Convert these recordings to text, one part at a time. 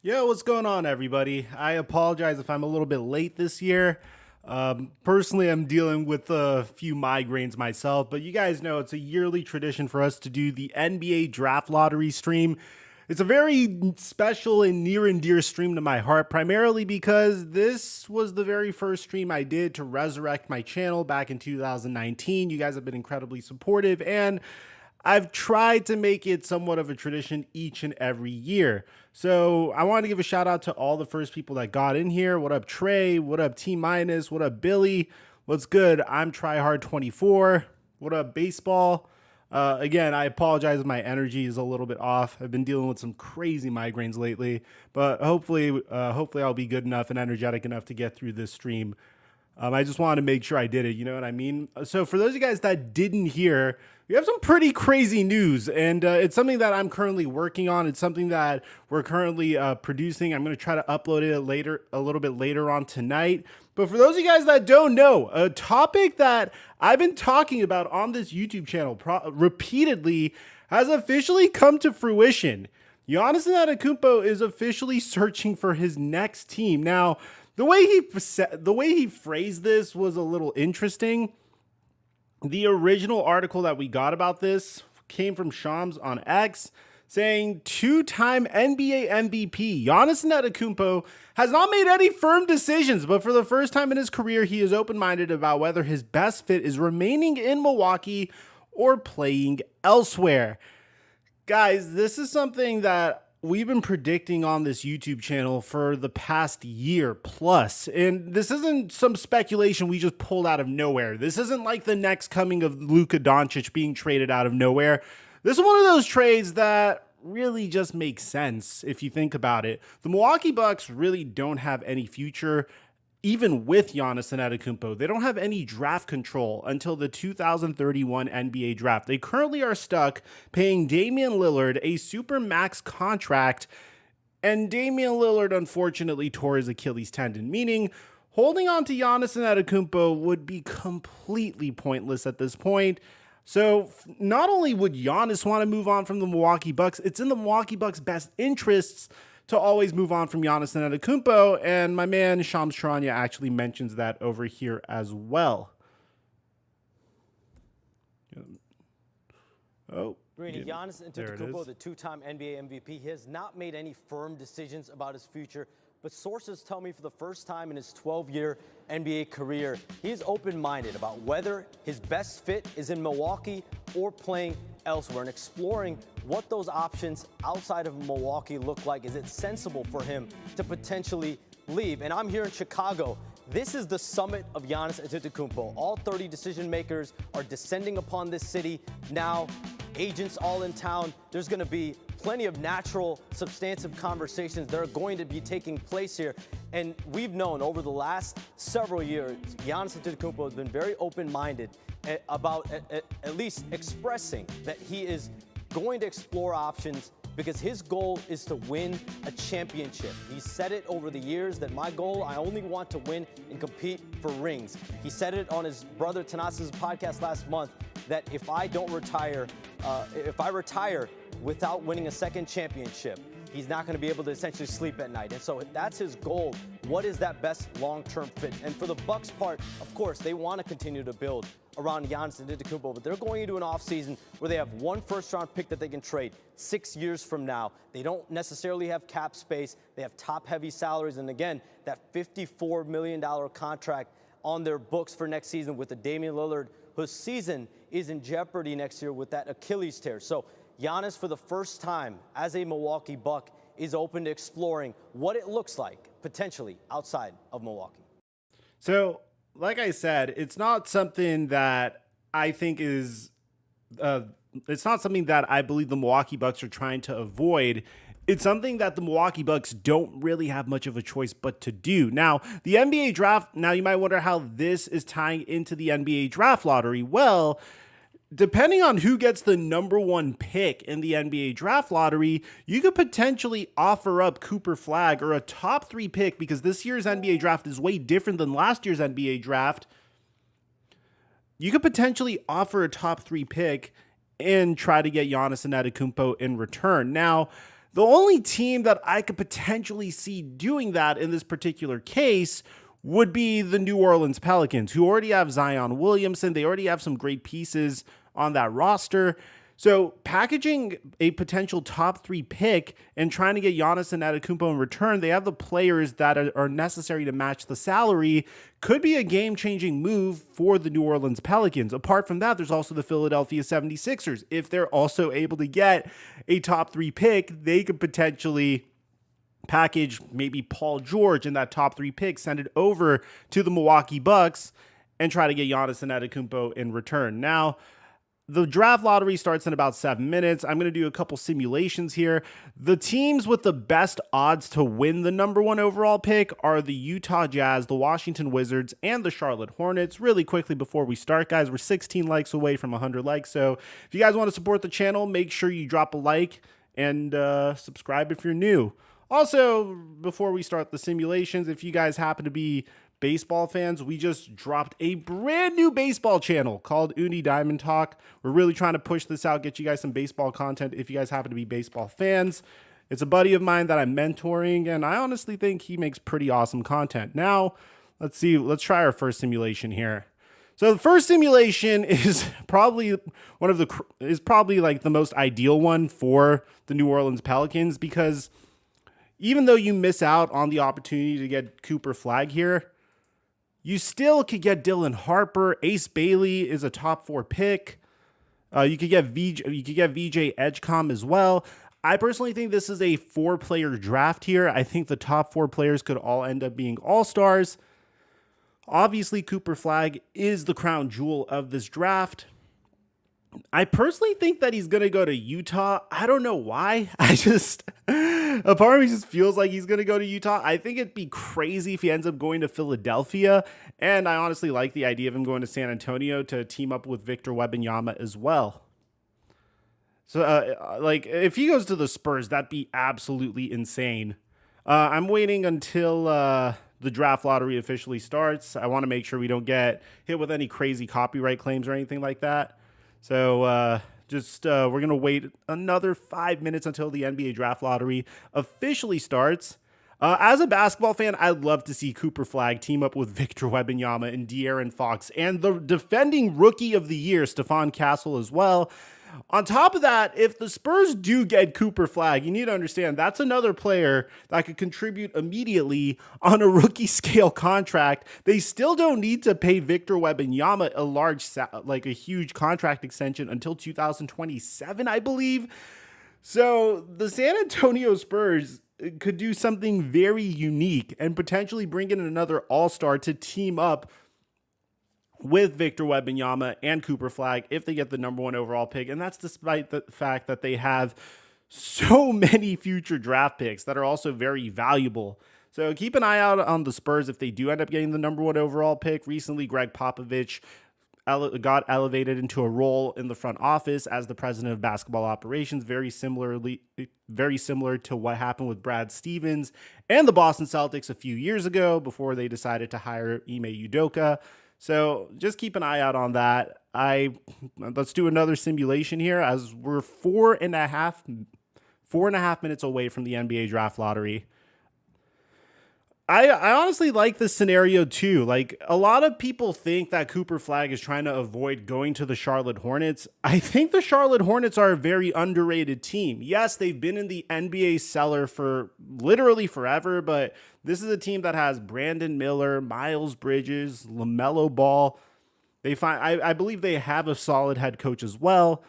Yo, what's going on, everybody? I apologize if I'm a little bit late this year. Personally, I'm dealing with a few migraines myself, but you guys know it's a yearly tradition for us to do the NBA Draft Lottery stream. It's a very special and near and dear stream to my heart, primarily because this was the very first stream I did to resurrect my channel back in 2019. You guys have been incredibly supportive, and I've tried to make it somewhat of a tradition each and every year. So I want to give a shout out to all the first people that got in here. What up, Trey? What up, T Minus? What up, Billy? What's good? I'm Tryhard24. What up, Baseball? Again, I apologize if my energy is a little bit off. I've been dealing with some crazy migraines lately, but hopefully I'll be good enough and energetic enough to get through this stream. I just wanted to make sure I did it. You know what I mean? So for those of you guys that didn't hear, we have some pretty crazy news, and it's something that I'm currently working on. It's something that we're currently producing. I'm going to try to upload it a little bit later on tonight. But for those of you guys that don't know, a topic that I've been talking about on this YouTube channel repeatedly has officially come to fruition. Giannis Antetokounmpo is officially searching for his next team. Now, the way he phrased this was a little interesting. The original article that we got about this came from Shams on X, saying two-time NBA MVP Giannis Antetokounmpo has not made any firm decisions, but for the first time in his career, he is open-minded about whether his best fit is remaining in Milwaukee or playing elsewhere. Guys, this is something that we've been predicting on this YouTube channel for the past year plus. And this isn't some speculation we just pulled out of nowhere. This isn't like the next coming of Luka Doncic being traded out of nowhere. This is one of those trades that really just makes sense if you think about it. The Milwaukee Bucks really don't have any future. Even with Giannis Antetokounmpo, they don't have any draft control until the 2031 NBA draft. They currently are stuck paying Damian Lillard a super max contract, and Damian Lillard unfortunately tore his Achilles tendon, meaning holding on to Giannis Antetokounmpo would be completely pointless at this point. So not only would Giannis want to move on from the Milwaukee Bucks, it's in the Milwaukee Bucks' best interests to always move on from Giannis Antetokounmpo, and my man Shams Charania actually mentions that over here as well. Oh, Greeny, Giannis Antetokounmpo, the two-time NBA MVP, he has not made any firm decisions about his future, but sources tell me for the first time in his 12-year NBA career, he is open-minded about whether his best fit is in Milwaukee or playing elsewhere and exploring what those options outside of Milwaukee look like. Is it sensible for him to potentially leave? And I'm here in Chicago. This is the summit of Giannis Antetokounmpo. All 30 decision makers are descending upon this city now. Agents all in town. There's going to be plenty of natural, substantive conversations that are going to be taking place here. And we've known over the last several years, Giannis Antetokounmpo has been very open-minded about at least expressing that he is going to explore options because his goal is to win a championship. He said it over the years that my goal, I only want to win and compete for rings. He said it on his brother Tanas's podcast last month that if I don't retire, if I retire without winning a second championship, he's not going to be able to essentially sleep at night. And so that's his goal. What is that best long-term fit? And for the Bucks part, of course, they want to continue to build around Giannis Antetokounmpo, but they're going into an offseason where they have one first-round pick that they can trade 6 years from now. They don't necessarily have cap space. They have top-heavy salaries. And again, that $54 million contract on their books for next season with the Damian Lillard, whose season is in jeopardy next year with that Achilles tear. So Giannis, for the first time as a Milwaukee Buck, is open to exploring what it looks like potentially outside of Milwaukee. So, like I said, it's not something that I think is, it's not something that I believe the Milwaukee Bucks are trying to avoid. It's something that the Milwaukee Bucks don't really have much of a choice but to do. Now, the NBA draft, now you might wonder how this is tying into the NBA draft lottery. Well, depending on who gets the number one pick in the NBA draft lottery, you could potentially offer up Cooper Flag or a top 3 pick, because this year's NBA draft is way different than last year's NBA draft. You could potentially offer a top 3 pick and try to get Giannis Antetokounmpo in return. Now, The only team that I could potentially see doing that in this particular case would be the New Orleans Pelicans, who already have Zion Williamson. They already have some great pieces on that roster. So packaging a potential top 3 pick and trying to get Giannis and Antetokounmpo in return, they have the players that are necessary to match the salary, could be a game-changing move for the New Orleans Pelicans. Apart from that, there's also the Philadelphia 76ers. If they're also able to get a top 3 pick, they could potentially package maybe Paul George in that top 3 pick, send it over to the Milwaukee Bucks, and try to get Giannis and Antetokounmpo in return. Now, the draft lottery starts in about 7 minutes. I'm going to do a couple simulations here. The teams with the best odds to win the number 1 overall pick are the Utah Jazz, the Washington Wizards, and the Charlotte Hornets. Really quickly before we start, guys, we're 16 likes away from 100 likes. So if you guys want to support the channel, make sure you drop a like and subscribe if you're new. Also, before we start the simulations, if you guys happen to be baseball fans, we just dropped a brand new baseball channel called Uni Diamond Talk. We're really trying to push this out, get you guys some baseball content if you guys happen to be baseball fans. It's a buddy of mine that I'm mentoring, and I honestly think he makes pretty awesome content. Now, let's try our first simulation here. So the first simulation is probably like the most ideal one for the New Orleans Pelicans, because even though you miss out on the opportunity to get Cooper Flagg here, you still could get Dylan Harper. Ace Bailey is a top 4 pick. You could get VJ Edgecombe as well. I personally think this is a 4-player draft here. I think the top 4 players could all end up being all-stars. Obviously, Cooper Flagg is the crown jewel of this draft. I personally think that he's going to go to Utah. I don't know why. A part of me just feels like he's going to go to Utah. I think it'd be crazy if he ends up going to Philadelphia. And I honestly like the idea of him going to San Antonio to team up with Victor Wembanyama as well. So, if he goes to the Spurs, that'd be absolutely insane. I'm waiting until the draft lottery officially starts. I want to make sure we don't get hit with any crazy copyright claims or anything like that. So we're going to wait another 5 minutes until the NBA draft lottery officially starts. As a basketball fan, I'd love to see Cooper Flagg team up with Victor Wembanyama and De'Aaron Fox and the defending rookie of the year, Stephon Castle, as well. On top of that, if the Spurs do get Cooper Flagg, you need to understand that's another player that could contribute immediately on a rookie scale contract. They still don't need to pay Victor Wembanyama a huge contract extension until 2027, I believe. So the San Antonio Spurs could do something very unique and potentially bring in another all-star to team up with Victor Wembanyama and Cooper Flagg if they get the number 1 overall pick. And that's despite the fact that they have so many future draft picks that are also very valuable. So keep an eye out on the Spurs if they do end up getting the number 1 overall pick. Recently, Greg Popovich got elevated into a role in the front office as the president of basketball operations, very similar to what happened with Brad Stevens and the Boston Celtics a few years ago before they decided to hire Ime Udoka. So just keep an eye out on that. Let's do another simulation here as we're 4.5 minutes away from the NBA draft lottery. I honestly like this scenario too. Like, a lot of people think that Cooper Flagg is trying to avoid going to the Charlotte Hornets. I think the Charlotte Hornets are a very underrated team. Yes, they've been in the NBA cellar for literally forever, but this is a team that has Brandon Miller, Miles Bridges, LaMelo Ball. I believe they have a solid head coach as well.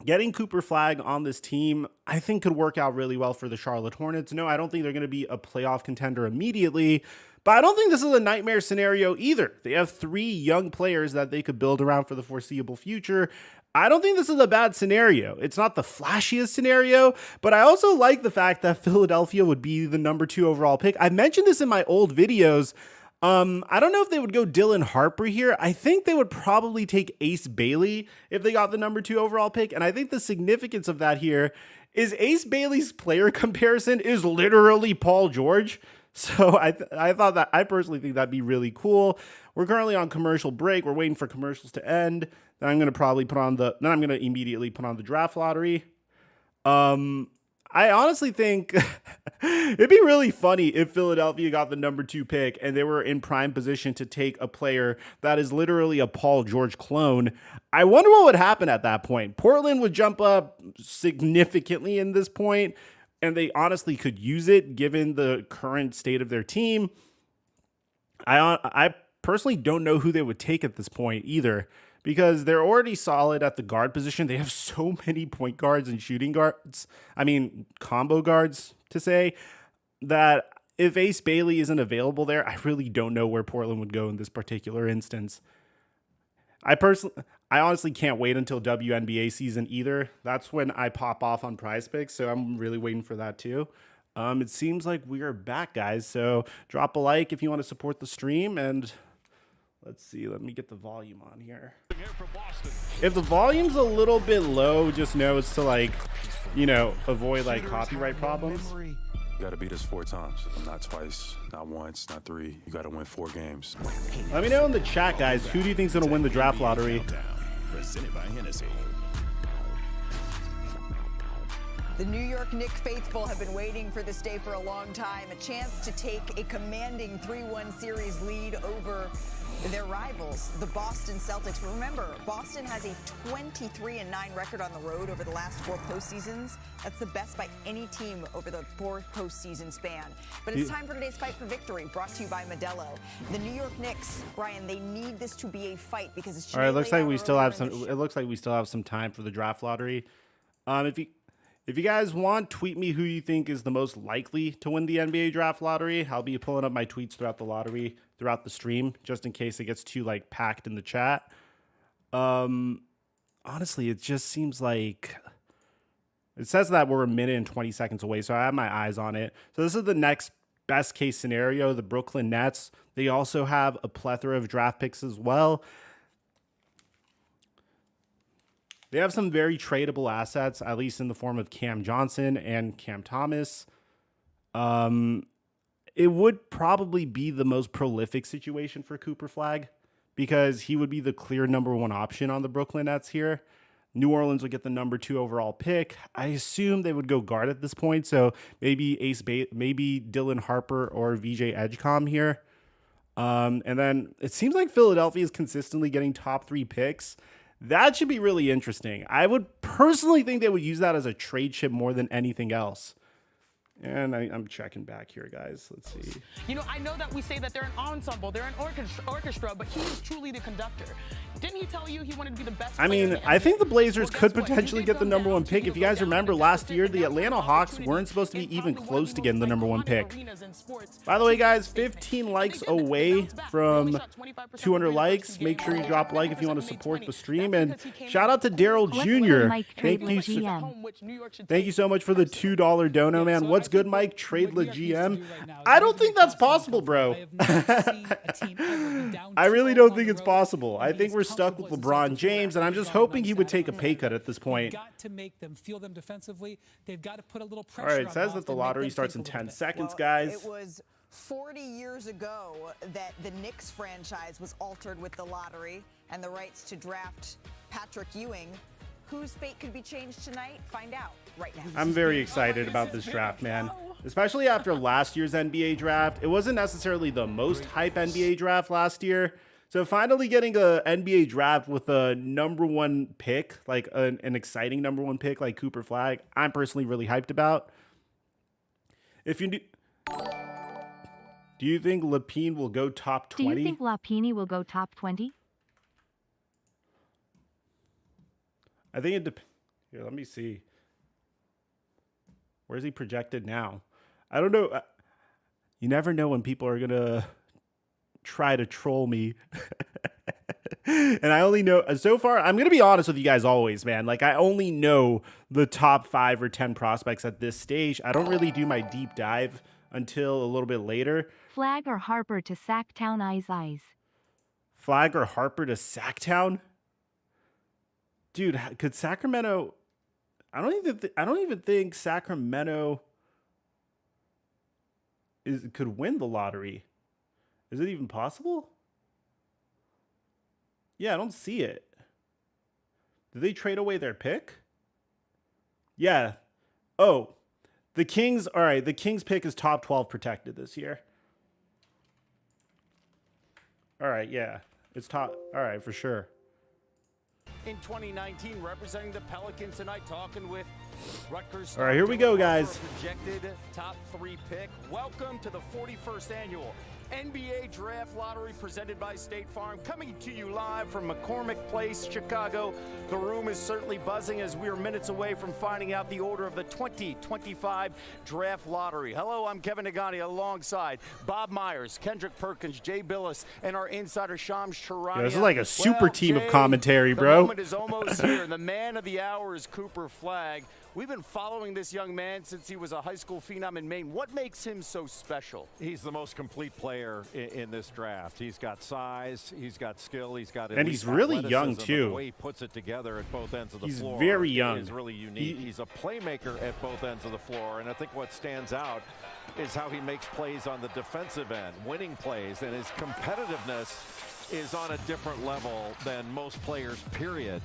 Getting Cooper Flagg on this team, I think, could work out really well for the Charlotte Hornets. No, I don't think they're going to be a playoff contender immediately, but I don't think this is a nightmare scenario either. They have 3 young players that they could build around for the foreseeable future. I don't think this is a bad scenario. It's not the flashiest scenario, but I also like the fact that Philadelphia would be the number 2 overall pick. I mentioned this in my old videos. I don't know if they would go Dylan Harper here. I think they would probably take Ace Bailey if they got the number 2 overall pick. And I think the significance of that here is Ace Bailey's player comparison is literally Paul George. So I personally think that'd be really cool. We're currently on commercial break. We're waiting for commercials to end. Then I'm going to immediately put on the draft lottery. I honestly think it'd be really funny if Philadelphia got the number 2 pick and they were in prime position to take a player that is literally a Paul George clone. I wonder what would happen at that point. Portland would jump up significantly in this point, and they honestly could use it given the current state of their team. I personally don't know who they would take at this point either, because they're already solid at the guard position. They have so many point guards and shooting guards. I mean, combo guards to say, that if Ace Bailey isn't available there, I really don't know where Portland would go in this particular instance. I honestly can't wait until WNBA season either. That's when I pop off on Prize Picks, so I'm really waiting for that too. It seems like we are back, guys. So drop a like if you want to support the stream, and let's see. Let me get the volume on here. If the volume's a little bit low, just know it's to, like, you know, avoid like copyright problems. You got to beat us 4 times. Not twice, not once, not 3. You got to win 4 games. Let me know in the chat, guys. Who do you think's gonna win the draft lottery? Presented by Hennessy. The New York Knicks faithful have been waiting for this day for a long time. A chance to take a commanding 3-1 series lead over their rivals, the Boston Celtics. Remember, Boston has a 23-9 record on the road over the last 4 postseasons. That's the best by any team over the 4 postseason span. But it's time for today's fight for victory, brought to you by Modelo. The New York Knicks, Brian, they need this to be a fight because it's all right. Looks like we still have some. It looks like we still have some time for the draft lottery. If you guys want, tweet me who you think is the most likely to win the NBA draft lottery. I'll be pulling up my tweets throughout the stream, just in case it gets too like packed in the chat. Honestly, it just seems like it says that we're a minute and 20 seconds away, so I have my eyes on it. So this is the next best case scenario, the Brooklyn Nets. They also have a plethora of draft picks as well. They have some very tradable assets, at least in the form of Cam Johnson and Cam Thomas. It would probably be the most prolific situation for Cooper Flag, because he would be the clear number 1 option on the Brooklyn Nets here. New Orleans would get the number 2 overall pick. I assume they would go guard at this point, so maybe maybe Dylan Harper or VJ Edgecomb here. And then it seems like Philadelphia is consistently getting top 3 picks. That should be really interesting. I would personally think they would use that as a trade chip more than anything else. And I'm checking back here, guys. Let's see. You know, I know that we say that they're an ensemble, they're an orchestra, but he is truly the conductor. Didn't he tell you he wanted to be the best player? I mean, I think the Blazers could potentially get the number 1 pick. If you guys remember last year, the Atlanta Hawks weren't supposed to be even close to getting the number 1 pick. By the way, guys, 15 likes away from 200 likes. Make sure you drop a like if you want to support the stream. And shout out to Daryl Jr. Thank you so much for the $2 dono, man. What's good, Mike? Trade the GM. I don't think that's possible, bro. I really don't think it's possible. I think we're stuck with LeBron James, and I'm just hoping he would take a pay cut at this point. Got to make them feel them defensively. They've got to put a little pressure. All right, it says that the lottery starts in 10 seconds, guys. It was 40 years ago that the Knicks franchise was altered with the lottery and the rights to draft Patrick Ewing. Whose fate could be changed tonight? Find out right now. I'm very excited about this draft, man. Especially after last year's NBA draft. It wasn't necessarily the most hype NBA draft last year. So finally getting a NBA draft with a number 1 pick, like an exciting number 1 pick like Cooper Flag, I'm personally really hyped about. If you do you think Lapine will go top 20? Do you think Lapine will go top 20? I think it depends. Here, let me see. Where's he projected now? I don't know. You never know when people are going to try to troll me. And I only know, so far, I'm going to be honest with you guys always, man. Like, I only know the top 5 or 10 prospects at this stage. I don't really do my deep dive until a little bit later. Flag or Harper to Sacktown eyes. Flag or Harper to Sacktown? Dude, could Sacramento... I don't even think Sacramento could win the lottery. Is it even possible? Yeah, I don't see it. Did they trade away their pick? Yeah. Oh, The Kings, all right, the Kings pick is top 12 protected this year. All right, yeah. It's top. All right, for sure. In 2019, representing the Pelicans tonight, talking with Rutgers. All right, here we go, guys. Projected top 3 pick. Welcome to the 41st annual NBA Draft Lottery presented by State Farm. Coming to you live from McCormick Place, Chicago. The room is certainly buzzing as we are minutes away from finding out the order of the 2025 Draft Lottery. Hello, I'm Kevin Nagani alongside Bob Myers, Kendrick Perkins, Jay Billis, and our insider Shams Charania. Yeah, this is like a super team of commentary, bro. The moment is almost here. The man of the hour is Cooper Flagg. We've been following this young man since he was a high school phenom in Maine. What makes him so special? He's the most complete player in this draft. He's got size, he's got skill, he's got and he's really young too. The way he puts it together at both ends of the floor. He's very young. Is really unique. He's a playmaker at both ends of the floor, and I think what stands out is how he makes plays on the defensive end, winning plays, and his competitiveness is on a different level than most players, period.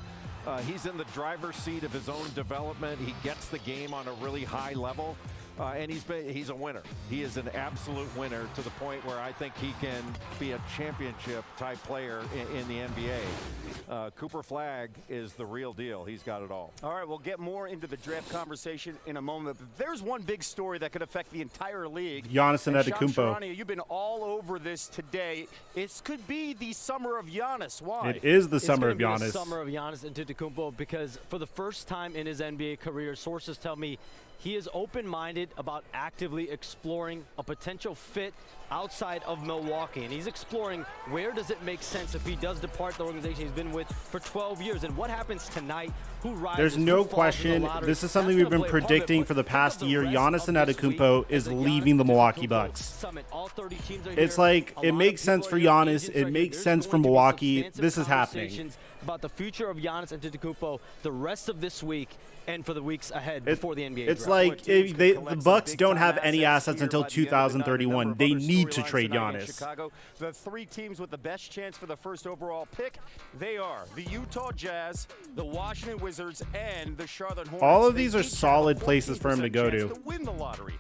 He's in the driver's seat of his own development. He gets the game on a really high level, and he's a winner. He is an absolute winner to the point where I think he can be a championship-type player in the NBA. Cooper Flagg is the real deal. He's got it all. All right, we'll get more into the draft conversation in a moment. But there's one big story that could affect the entire league. Giannis Antetokounmpo. You've been all over this today. It could be the summer of Giannis. Why? It is the summer of Giannis. It's the summer of Giannis Antetokounmpo because for the first time in his NBA career, sources tell me he is open-minded about actively exploring a potential fit outside of Milwaukee. And he's exploring where does it make sense if he does depart the organization he's been with for 12 years. And what happens tonight? Who rises? There's no question. This is something we've been predicting for the past year. Giannis Antetokounmpo is leaving the Milwaukee Bucks. It's like, it makes sense for Giannis. It makes sense for Milwaukee. This is happening. About the future of Giannis Antetokounmpo the rest of this week and for the weeks ahead before the NBA It's draft. like the Bucks don't have any assets until 2031. They need to trade Giannis. Chicago, the 3 teams with the best chance for the first overall pick, they are the Utah Jazz, the Washington Wizards, and the Charlotte Hornets. All of these are solid places for him to go to. Win the lottery.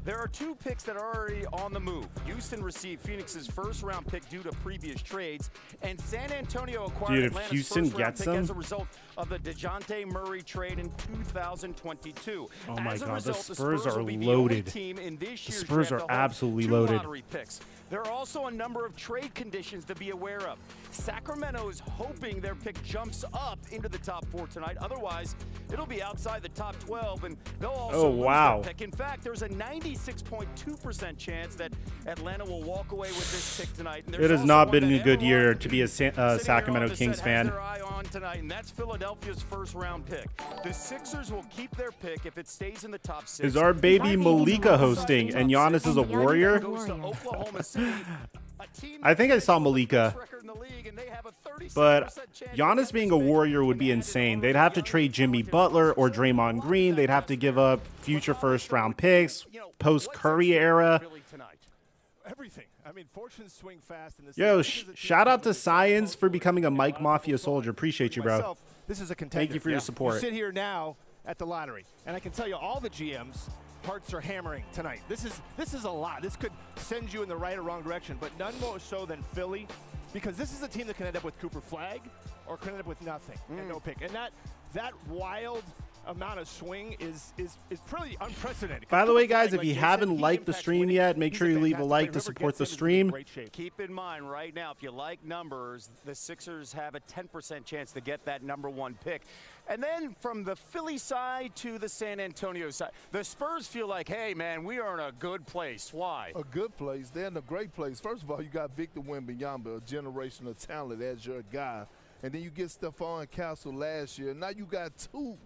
There are 2 picks that are already on the move. Houston received Phoenix's first-round pick due to previous trades, and San Antonio acquired if Atlanta's Houston first-round gets pick him, as a result of the DeJounte Murray trade in 2022. Oh my As a God, result, the Spurs are will be the loaded. only team in this The year's Spurs draft are to hold absolutely 2 loaded. lottery picks. There are also a number of trade conditions to be aware of. Sacramento is hoping their pick jumps up into the top 4 tonight. Otherwise, it'll be outside the top 12, and they'll also lose their pick. In fact, there's a 96.2% chance that Atlanta will walk away with this pick tonight. It has not been a good year to be a Sacramento Kings fan. Their eye on tonight, and that's Philadelphia's first-round pick. The Sixers will keep their pick if it stays in the top 6. Is our baby Malika hosting, and Giannis is a Warrior? Goes to Oklahoma City. I think I saw Malika, but Giannis being a Warrior would be insane. They'd have to trade Jimmy Butler or Draymond Green. They'd have to give up future first-round picks, post-Curry era. Everything. I mean, fortunes swing fast in this. Yo, shout out to Science for becoming a Mike Mafia soldier. Appreciate you, bro. This is a contender. Thank you for your support. You sit here now at the lottery, and I can tell you all the GMs. Hearts are hammering tonight. This is a lot. This could send you in the right or wrong direction, but none more so than Philly, because this is a team that can end up with Cooper Flagg or can end up with nothing and no pick. And that wild amount of swing is pretty unprecedented. By the way, guys, if you haven't liked the stream yet, make sure you leave a like to support the stream. Keep in mind right now, if you like numbers, the Sixers have a 10% chance to get that #1 pick. And then from the Philly side to the San Antonio side, the Spurs feel like, hey, man, we are in a good place. Why? A good place. They're in a great place. First of all, you got Victor Wembanyama, a generational talent as your guy. And then you get Stephon Castle last year. Now you got 2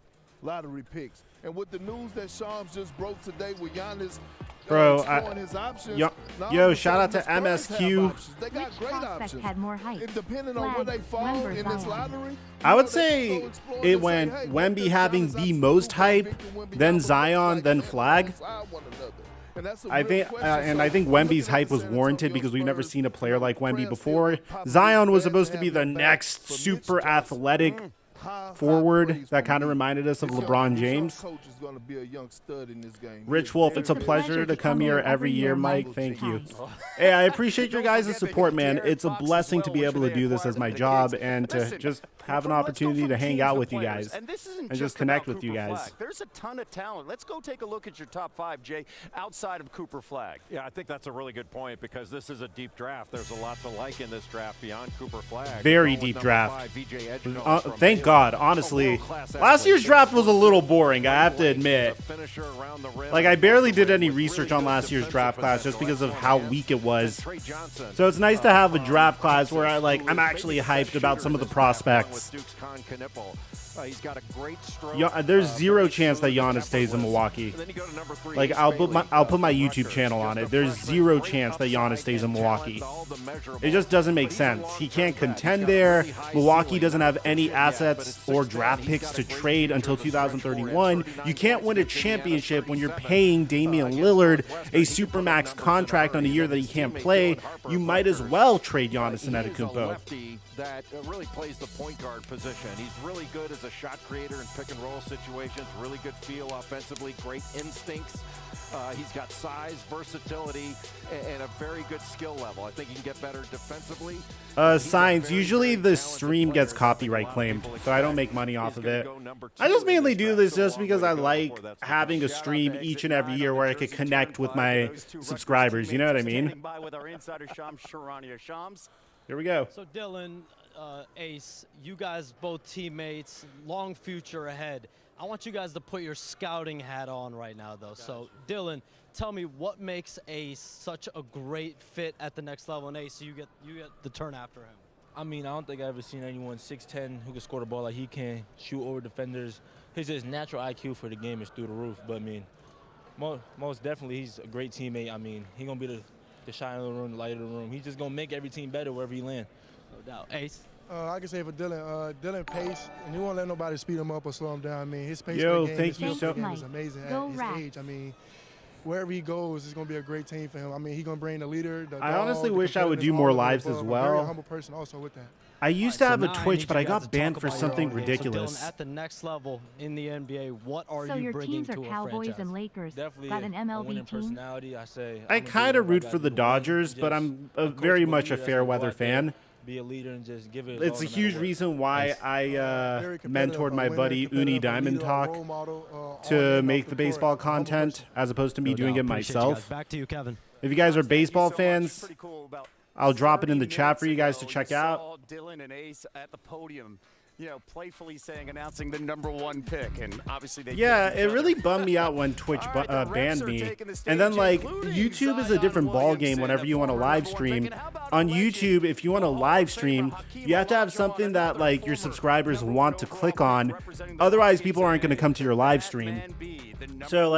lottery picks. And with the news that Shams just broke today with Giannis exploring his options, yo, shout out to MSQ. They got great options. Had more hype. And depending on where they fall in this lottery, I would say it went Wemby having the most hype, then Zion, then Flagg. I think Wemby's hype was warranted because we've never seen a player like Wemby before. Zion was supposed to be the next super athletic forward that kind of reminded us of LeBron James. Coach is going to be a young stud in this game. Rich Wolf, it's a pleasure to come here every year, Mike. Thank you. Hey, I appreciate your guys' support, man. It's a blessing to be able to do this as my job and to just have an opportunity to hang out with you guys and just connect with you guys. There's a ton of talent. Let's go take a look at your top 5, Jay, outside of Cooper Flag. Yeah, I think that's a really good point because this is a deep draft. There's a lot to like in this draft beyond Cooper Flag. Very deep draft. Thank God, honestly. Last year's draft was a little boring, I have to admit. Like, I barely did any research on last year's draft class just because of how weak it was. So it's nice to have a draft class where I'm actually hyped about some of the prospects. He's got a great stroke. There's zero chance that Giannis stays in Milwaukee. Like, I'll put my YouTube channel on it. There's zero chance that Giannis stays in Milwaukee. It just doesn't make sense. He can't contend there. Milwaukee doesn't have any assets or draft picks to trade until 2031. You can't win a championship when you're paying Damian Lillard a supermax contract on a year that he can't play. You might as well trade Giannis Antetokounmpo. That really plays the point guard position. He's really good as a shot creator in pick and roll situations, really good feel offensively, great instincts. He's got size, versatility, and a very good skill level. I think he can get better defensively. Signs, usually the stream gets copyright claimed, so I don't make money off of it. I just mainly do this just because I like having a stream each and every year where I could connect with my subscribers, you know what I mean? Here we go. So Dylan, Ace, you guys both teammates, long future ahead. I want you guys to put your scouting hat on right now, though. So Dylan, tell me what makes Ace such a great fit at the next level, and Ace, you get the turn after him. I mean, I don't think I've ever seen anyone 6'10" who can score the ball like he can, shoot over defenders. His just natural IQ for the game is through the roof. But I mean, most definitely, he's a great teammate. I mean, he's gonna be the shine of the room, the light of the room. He's just going to make every team better wherever he lands. No doubt. Ace? I can say for Dylan, Dylan pace, and he won't let nobody speed him up or slow him down. I mean, his pace Yo, for the game, thank you so much. Is amazing at his age. I mean, wherever he goes, it's going to be a great team for him. I mean, he's going to bring the leader. I honestly wish I would do more lives as well. Very humble person also with that. I used to have a Twitch, but I got banned for something ridiculous. So Dylan, at the next level in the NBA, what are so you your bringing teams are to a Cowboys franchise? and Lakers. Definitely got an MLB team. I kind of root for the Dodgers, but I'm very much a fair weather fan. Be a leader and just give it. It's a huge reason why I mentored my buddy Uni Diamond Talk to make the baseball content as opposed to me doing it myself. Back to you, Kevin. If you guys are baseball fans, I'll drop it in the chat for you guys to check out. Dylan and Ace at the podium, playfully announcing the #1 pick, and obviously they. Yeah, it really bummed me out when Twitch banned me. And then YouTube is a different ball game whenever you want to live stream. On YouTube, if you want to live stream, you have to have something that your subscribers want to click on. Otherwise, people aren't going to come to your live stream. So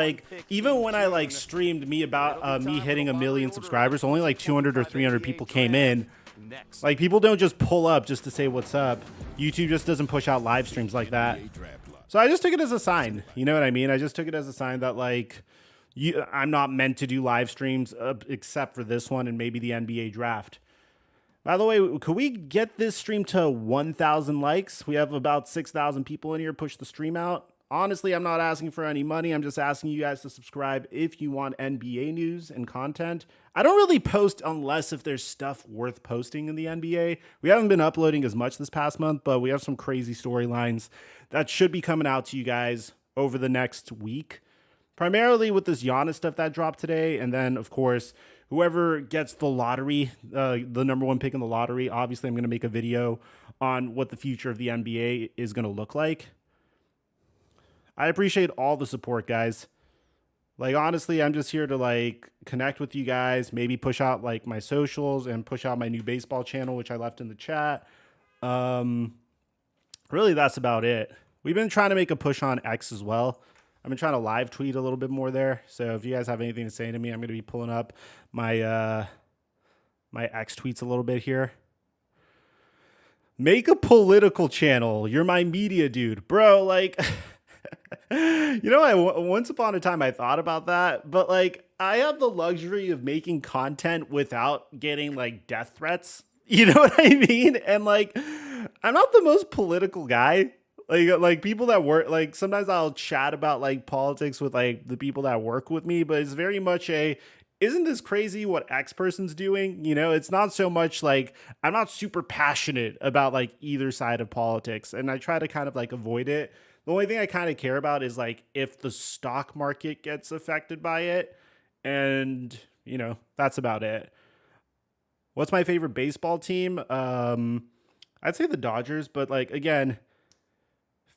even when I streamed me hitting 1 million subscribers, only 200 or 300 people came in. People don't just pull up just to say what's up. YouTube just doesn't push out live streams like that. So I just took it as a sign. You know what I mean? I just took it as a sign that I'm not meant to do live streams except for this one and maybe the NBA draft. By the way, could we get this stream to 1,000 likes? We have about 6,000 people in here. Push the stream out. Honestly, I'm not asking for any money. I'm just asking you guys to subscribe if you want NBA news and content. I don't really post unless if there's stuff worth posting in the NBA. We haven't been uploading as much this past month, but we have some crazy storylines that should be coming out to you guys over the next week. Primarily with this Giannis stuff that dropped today. And then, of course, whoever gets the lottery, the #1 pick in the lottery, obviously I'm going to make a video on what the future of the NBA is going to look like. I appreciate all the support, guys. Honestly, I'm just here to connect with you guys, maybe push out my socials and push out my new baseball channel, which I left in the chat. Really, that's about it. We've been trying to make a push on X as well. I've been trying to live tweet a little bit more there. So if you guys have anything to say to me, I'm going to be pulling up my my X tweets a little bit here. Make a political channel. You're my media dude, bro. Once upon a time I thought about that, but I have the luxury of making content without getting death threats. You know what I mean? And I'm not the most political guy. like people that work, like sometimes I'll chat about like politics with like the people that work with me, but it's very much isn't this crazy what X person's doing? You know, it's not so much like I'm not super passionate about like either side of politics, and I try to kind of like avoid it. The only thing I kind of care about is like if the stock market gets affected by it, and you know, that's about it. What's my favorite baseball team? I'd say the Dodgers, but like again,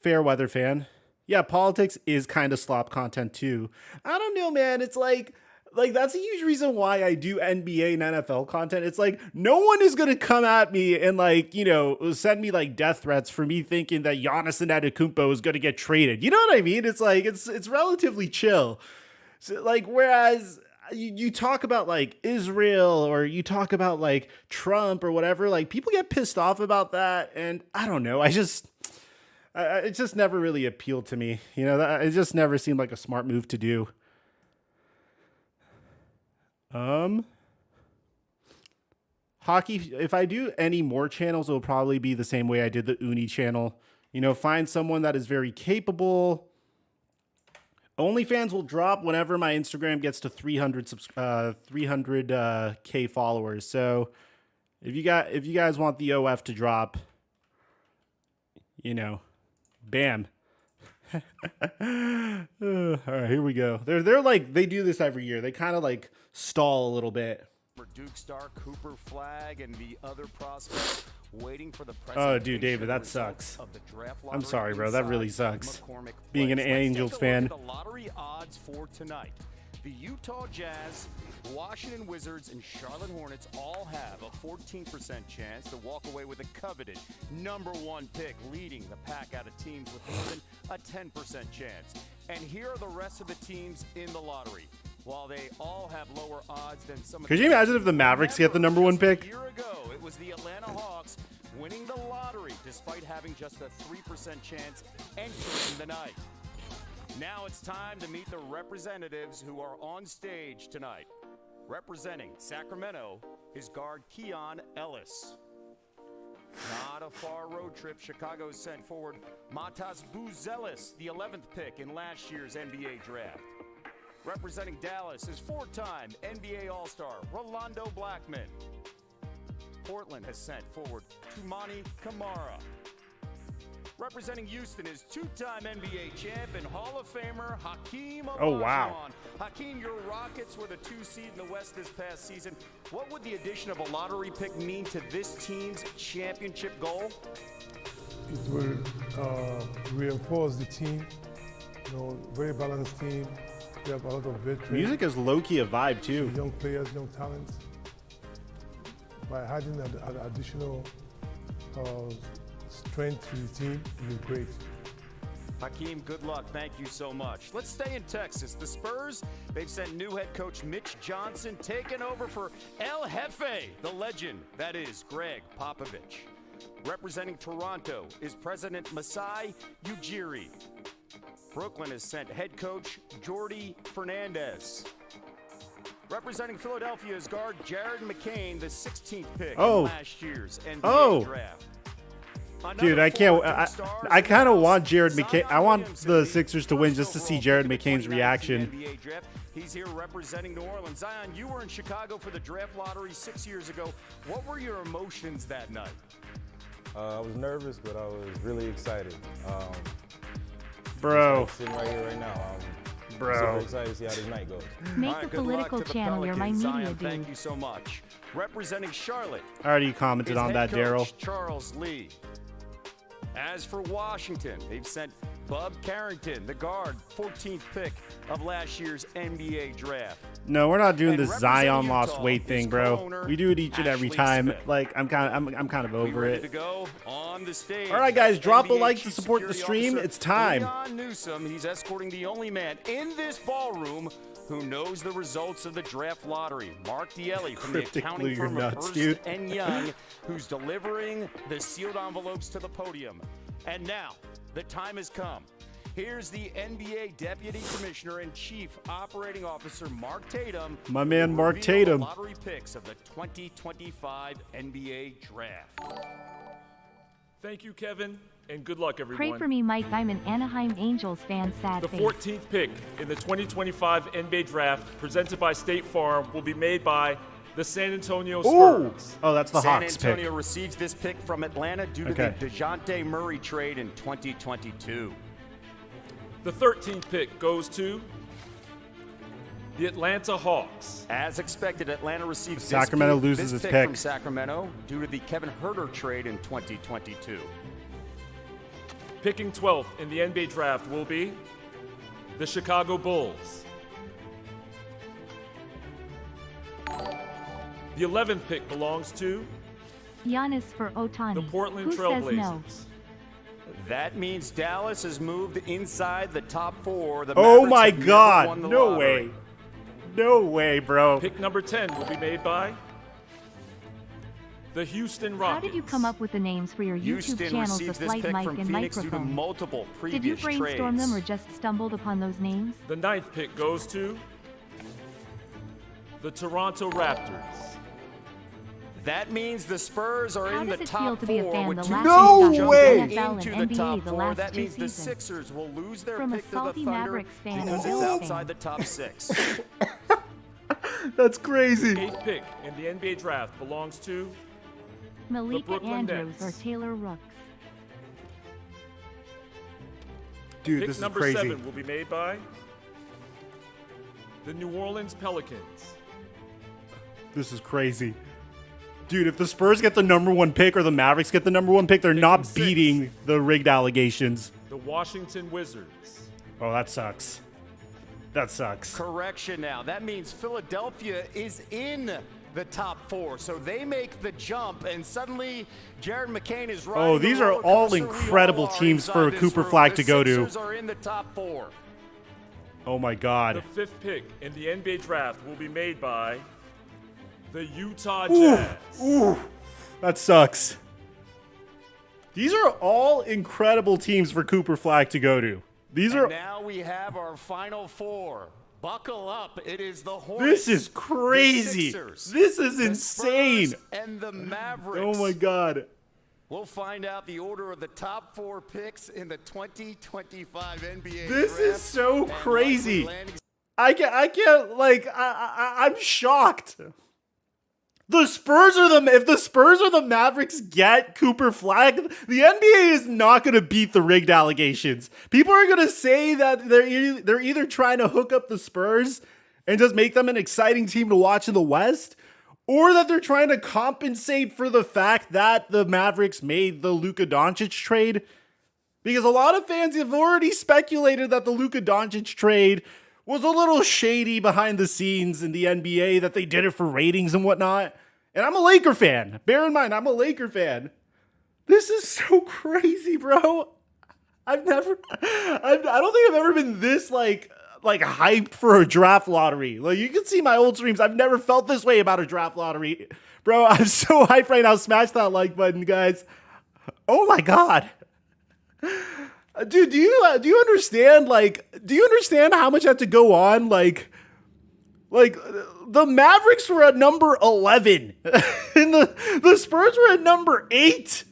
fair weather fan. Yeah, politics is kind of slop content too. I don't know, man. It's like that's a huge reason why I do NBA and NFL content. It's like no one is gonna come at me and like, you know, send me like death threats for me thinking that Giannis Antetokounmpo is gonna get traded. You know what I mean? It's like it's relatively chill. So, like whereas you talk about like Israel or you talk about like Trump or whatever, like people get pissed off about that, and I don't know. It just never really appealed to me. You know, it just never seemed like a smart move to do. Hockey, if I do any more channels, it'll probably be the same way I did the Uni channel. You know, find someone that is very capable. OnlyFans will drop whenever my Instagram gets to 300K followers. So if you guys want the OF to drop, you know, bam. All right, here we go. They're like, they do this every year. They kind of like stall a little bit. For Duke star Cooper Flag and the other prospects waiting for the Oh, dude, David, that sucks. I'm sorry, bro. That really sucks. Being an Angels fan. The lottery odds for tonight. The Utah Jazz, Washington Wizards, and Charlotte Hornets all have a 14% chance to walk away with a coveted #1 pick, leading the pack out of teams with even a 10% chance. And here are the rest of the teams in the lottery. While they all have lower odds than some of Could you imagine if the Mavericks get the #1 pick? A year ago, it was the Atlanta Hawks winning the lottery despite having just a 3% chance entering the night. Now it's time to meet the representatives who are on stage tonight. Representing Sacramento is guard Keon Ellis. Not a far road trip. Chicago sent forward Matas Buzelis, the 11th pick in last year's NBA draft. Representing Dallas is four-time NBA All-Star Rolando Blackman. Portland has sent forward Tumani Kamara. Representing Houston is two-time NBA champ and Hall of Famer Hakeem Olajuwon. Oh, wow. Hakeem, your Rockets were the 2 seed in the West this past season. What would the addition of a lottery pick mean to this team's championship goal? It will reinforce the team. You know, very balanced team. We have a lot of veterans. Music is low-key a vibe, too. Young players, young talents. By adding an additional strength to the team, it will be great. Hakeem, good luck. Thank you so much. Let's stay in Texas. The Spurs, they've sent new head coach Mitch Johnson taking over for El Jefe, the legend, that is Greg Popovich. Representing Toronto is President Masai Ujiri. Brooklyn has sent head coach Jordi Fernandez. Representing Philadelphia is guard Jared McCain, the 16th pick in last year's NBA draft. Dude, I can't. I kind of want Jared McCain. I want the Sixers to win just to see Jared McCain's reaction. He's here representing New Orleans. Zion, you were in Chicago for the draft lottery 6 years ago. What were your emotions that night? I was nervous, but I was really excited. Bro. Sitting right here right now. Bro. I'm super excited to see how this night goes. Make the political channel your my media dude. Thank you so much. Representing Charlotte. I already commented on that, Daryl. Charles Lee. As for Washington, they've sent Bub Carrington, the guard, 14th pick of last year's NBA draft. No, we're not doing this Zion lost weight thing, bro. We do it each and every time. Like I'm kind of over it. All right, guys, drop a like to support the stream. It's time. Leon Newsom, he's escorting the only man in this ballroom who knows the results of the draft lottery. Mark Dielli from the accounting firm of Ernst & Young, who's delivering the sealed envelopes to the podium. And now, the time has come. Here's the NBA Deputy Commissioner and Chief Operating Officer Mark Tatum. My man Mark Tatum. The lottery picks of the 2025 NBA Draft. Thank you, Kevin. and good luck, everyone. Pray for me, Mike. I'm an Anaheim Angels fan. Sad The face. 14th pick in the 2025 NBA Draft, presented by State Farm, will be made by the San Antonio Spurs. Oh, that's the San Hawks pick. Antonio receives this pick from Atlanta due to the DeJounte Murray trade in 2022. The 13th pick goes to the Atlanta Hawks. As expected, Atlanta receives Sacramento loses this its pick pick from Sacramento due to the Kevin Huerter trade in 2022. Picking 12th in the NBA Draft will be the Chicago Bulls. The 11th pick belongs to Giannis for Otani. the Portland Who says no? Trailblazers. That means Dallas has moved inside the top 4. The Oh Mavericks my have never God. won the No lottery. way. No way, bro. Pick number 10 will be made by the Houston Rockets. How did you come up with the names for your Houston YouTube channels, receives The this Flight pick Mike from and Phoenix due to Microphone? multiple Did you previous brainstorm trades. them or just stumbled upon those names? The 9th pick goes to the Toronto Raptors. That means the Spurs are How in does the it feel top to be a 4 fan with the 2 last No team way. in NFL into and the NBA top the 4. last That 2 means the seasons? Sixers will lose their From a pick to the salty Thunder Mavericks fan because and it's Bulls outside fan. the top 6. That's crazy. 8th pick in the NBA Draft belongs to Malika Brooklyn Andrews Nets. or Taylor Rooks? Dude, pick this is number crazy. 7 will be made by the New Orleans Pelicans. This is crazy. Dude, if the Spurs get the number 1 pick or the Mavericks get the number 1 pick, they're not 6. beating the rigged allegations. The Washington Wizards. Oh, that sucks. That sucks. Correction now. That means Philadelphia is in the top 4. So they make the jump, and suddenly Jared McCain is riding Oh, these the are roller all coaster. We incredible are teams inside for this Cooper room. Flag The to go to. Sixers are in the top 4. Oh my God. The 5th pick in the NBA Draft will be made by the Utah Jazz. Ooh, that sucks. These are all incredible teams for Cooper Flag to go to. These And are. now we have our final 4. Buckle up. It is the Hornets. This is crazy. The Sixers, This is the insane. Spurs, and the Mavericks. Oh my God. We'll find out the order of the top 4 picks in the 2025 NBA This draft. is so And crazy. likely landing I can't, like, I'm shocked. The Spurs are if the Spurs or the Mavericks get Cooper Flag, the NBA is not going to beat the rigged allegations. People are going to say that they're either trying to hook up the Spurs and just make them an exciting team to watch in the West, or that they're trying to compensate for the fact that the Mavericks made the Luka Doncic trade. Because a lot of fans have already speculated that the Luka Doncic trade was a little shady behind the scenes in the NBA, that they did it for ratings and whatnot. And I'm a Laker fan. Bear in mind, I'm a Laker fan. This is so crazy, bro. I don't think I've ever been this like hyped for a draft lottery. Like, you can see my old streams. I've never felt this way about a draft lottery. Bro, I'm so hyped right now. Smash that like button, guys. Oh my God. Dude, do you understand, do you understand how much had to go on? Like the Mavericks were at number 11 and the Spurs were at number 8.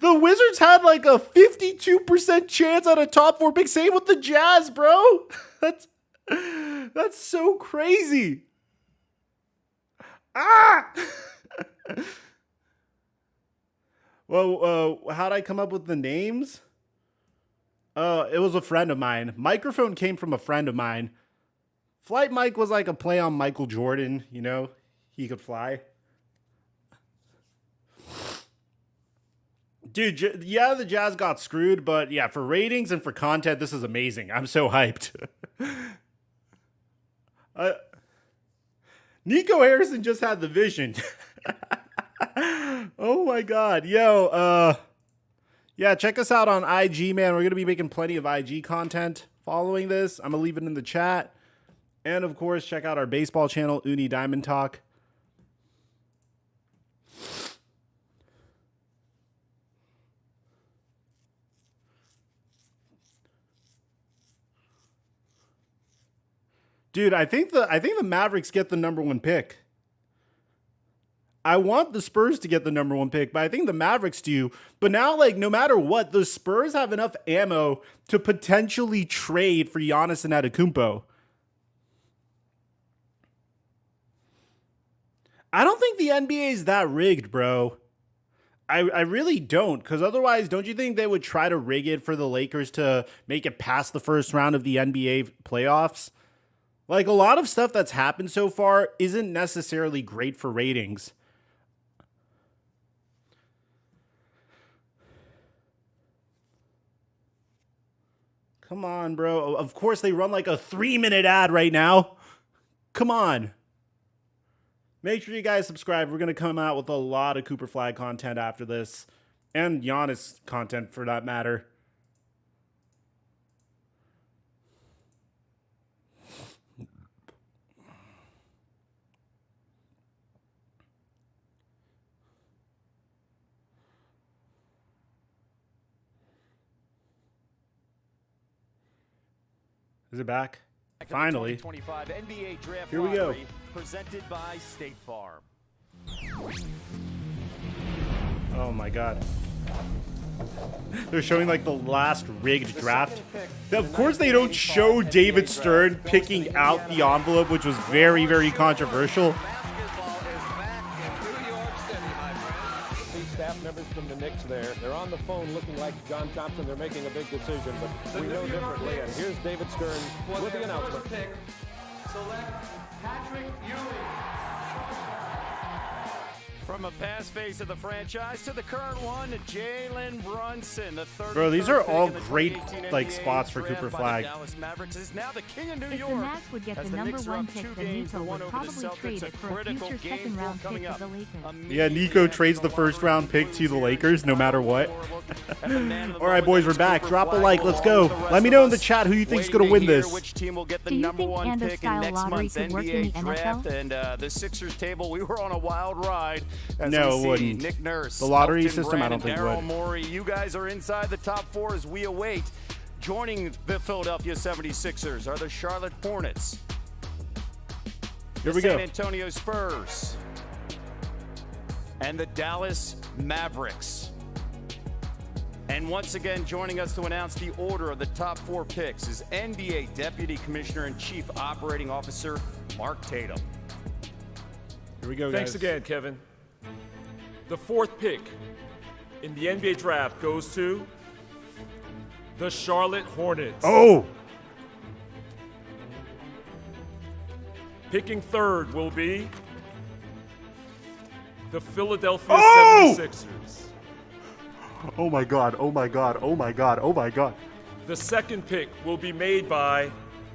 The Wizards had like a 52% chance at a top 4 pick. Same with the Jazz, bro. That's so crazy. Well, how'd I come up with the names? It was a friend of mine. Microphone came from a friend of mine. Flight Mike was like a play on Michael Jordan, you know? He could fly. Dude, yeah, the Jazz got screwed, but yeah, for ratings and for content, this is amazing. I'm so hyped. Nico Harrison just had the vision. Oh my God. Yo, yeah, check us out on IG, man. We're going to be making plenty of IG content following this. I'm going to leave it in the chat. And of course, check out our baseball channel, Uni Diamond Talk. Dude, I think the Mavericks get the number 1 pick. I want the Spurs to get the number 1 pick, but I think the Mavericks do. But now, like, no matter what, the Spurs have enough ammo to potentially trade for Giannis and Antetokounmpo. I don't think the NBA is that rigged, bro. I really don't, because otherwise, don't you think they would try to rig it for the Lakers to make it past the first round of the NBA playoffs? Like, a lot of stuff that's happened so far isn't necessarily great for ratings. Come on, bro. Of course, they run like a 3-minute ad right now. Come on. Make sure you guys subscribe. We're going to come out with a lot of Cooper Flag content after this. And Giannis content, for that matter. Is it back? Finally. NBA Draft Here we go. Lottery, presented by State Farm. Oh my God. They're showing like the last rigged draft. Of course they don't show David Stern picking out the envelope, which was very, very controversial. Staff members from the Knicks there. They're on the phone looking like John Thompson. They're making a big decision, but we know differently. And here's David Stern with the announcement. Select Patrick Ewing. From a past face of the franchise to the current one, Jalen Brunson, the third. Bro, these are all great like spots for Cooper Flag. Dallas Mavericks is now the king of New If York. the Mavs would get the number 1 pick, then Nico would probably trade it for a future second-round pick to the Lakers. Yeah, Nico trades the first-round pick to the Lakers no matter what. All right, boys, we're back. Drop a like. Let's go. Let me know in the chat who you think's going to win this. Which team will get the Do you number think 1 Ando pick in style next lottery month's could work in the NBA draft? NFL? And the Sixers table, we were on a wild ride. As No, we it see wouldn't. Nick Nurse, The lottery Elton system, I Brand, don't think Daryl would. Morey, you guys are inside the top 4 as we await. Joining the Philadelphia 76ers are the Charlotte Hornets. Here the we go. San Antonio Spurs. And the Dallas Mavericks. And once again, joining us to announce the order of the top 4 picks is NBA Deputy Commissioner and Chief Operating Officer Mark Tatum. Here we go, guys. Thanks again, Kevin. The 4th pick in the NBA draft goes to the Charlotte Hornets. Oh! Picking 3rd will be the Philadelphia 76ers. Oh my God, oh my God, oh my God, oh my God. The 2nd pick will be made by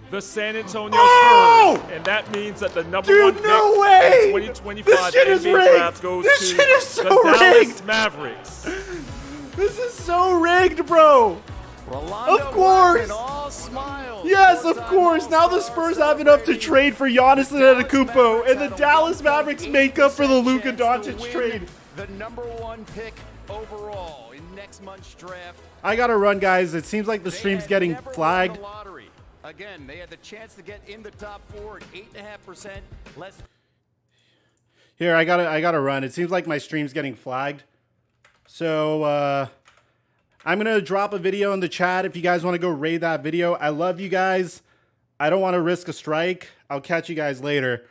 the San Antonio Oh! Spurs. And that means that the number Dude, 1 pick no way! in the 2025 This shit is NBA rigged! draft goes This to shit is so the Dallas rigged! Mavericks. This is so rigged, bro. Rolando Of course. Blackman, all smiles. Yes, of course. Now the Spurs have enough to trade for Giannis and Antetokounmpo, and the Dallas Mavericks make up for the Luka Doncic trade. The number 1 pick overall in next month's draft. I gotta run, guys. It seems like the stream's getting Never won flagged. the lottery. Again, they had the chance to get in the top 4 at 8.5%. Less. Here, I gotta run. It seems like my stream's getting flagged. So I'm gonna drop a video in the chat if you guys want to go raid that video. I love you guys. I don't want to risk a strike. I'll catch you guys later.